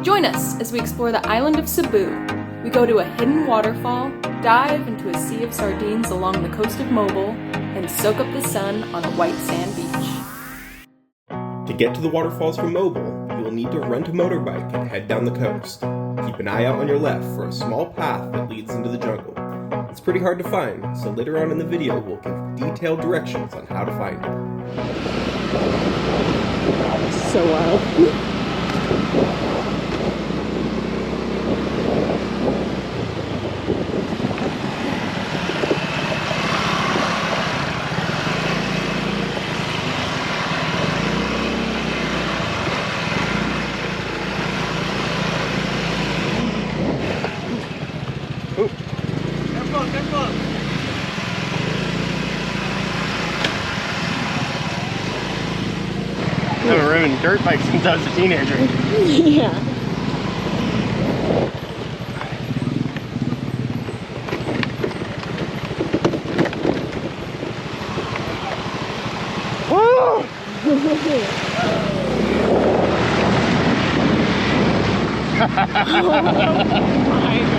Join us as we explore the island of Cebu. We go to a hidden waterfall, dive into a sea of sardines along the coast of Moalboal, and soak up the sun on a white sand beach. To get to the waterfalls from Moalboal, you will need to rent a motorbike and head down the coast. Keep an eye out on your left for a small path that leads into the jungle. It's pretty hard to find, so later on in the video we'll give detailed directions on how to find it. So wild. I haven't ridden dirt bikes since I was a teenager. Yeah. Woo!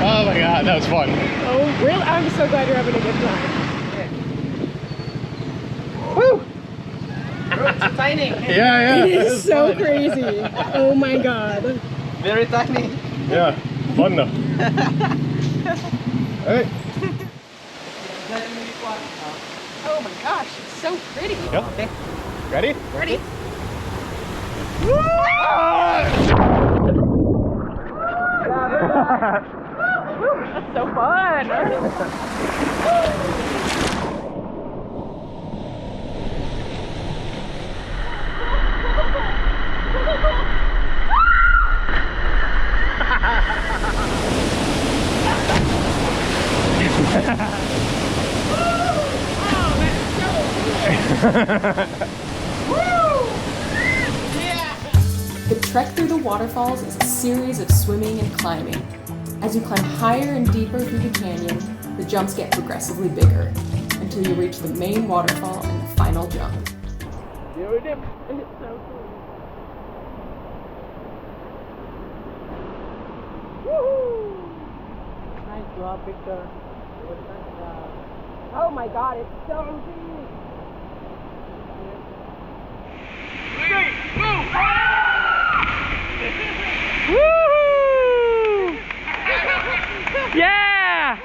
Oh my god, that was fun. Oh, really? I'm so glad you're having a good time. Woo! It's tiny. Yeah. It is so crazy. Oh my god. Very tiny. Yeah, fun though. Alright. Oh my gosh, it's so pretty. Yeah. Okay. Ready? Ready? That's so fun. The trek through the waterfalls is a series of swimming and climbing. As you climb higher and deeper through the canyon, the jumps get progressively bigger, until you reach the main waterfall and the final jump. It's so cool. Woohoo! Nice draw picture. Oh my god, it's so deep! Woohoo! Yeah!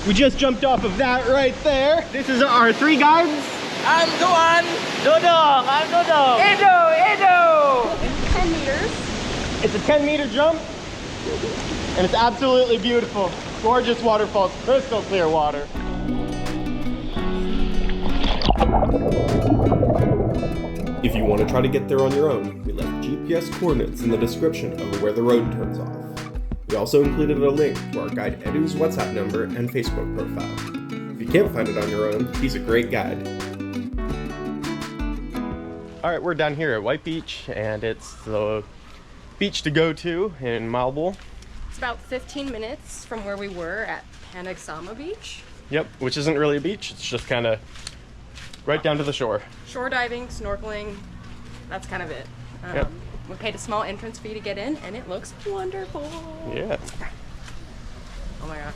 We just jumped off of that right there. This is our 3 guides. I'm Duan! Dodong! I'm Dodong! Edo! 10 meters. It's a 10-meter jump, and it's absolutely beautiful. Gorgeous waterfalls, crystal clear water. If you want to try to get there on your own, we left GPS coordinates in the description of where the road turns off. We also included a link to our guide Edu's WhatsApp number and Facebook profile. If you can't find it on your own, he's a great guide. Alright, we're down here at White Beach, and it's the beach to go to in Moalboal. It's about 15 minutes from where we were at Panagsama Beach. Yep, which isn't really a beach, it's just kind of right down to the shore. Shore diving, snorkeling, that's kind of it. Yep. We paid a small entrance fee to get in, and it looks wonderful. Yeah. Oh my gosh.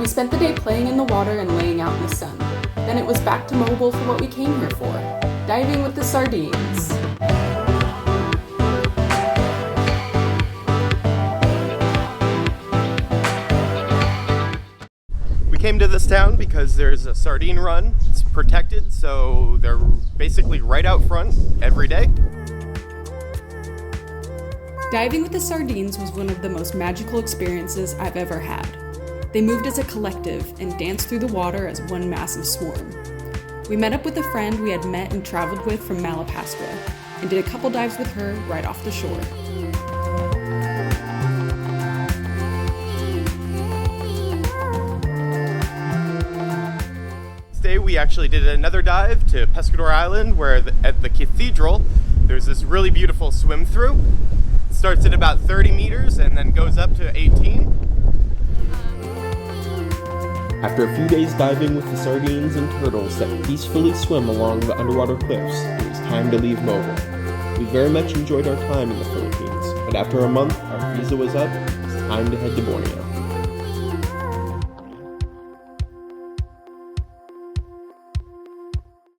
We spent the day playing in the water and laying out in the sun. Then it was back to Moalboal for what we came here for, diving with the sardines. We came to this town because there's a sardine run. It's protected, so they're basically right out front every day. Diving with the sardines was one of the most magical experiences I've ever had. They moved as a collective and danced through the water as one massive swarm. We met up with a friend we had met and traveled with from Malapascua and did a couple dives with her right off the shore. we actually did another dive to Pescador Island, where at the cathedral, there's this really beautiful swim through. It starts at about 30 meters and then goes up to 18. After a few days diving with the sardines and turtles that peacefully swim along the underwater cliffs, it was time to leave Moalboal. We very much enjoyed our time in the Philippines, but after a month, our visa was up. It's time to head to Borneo.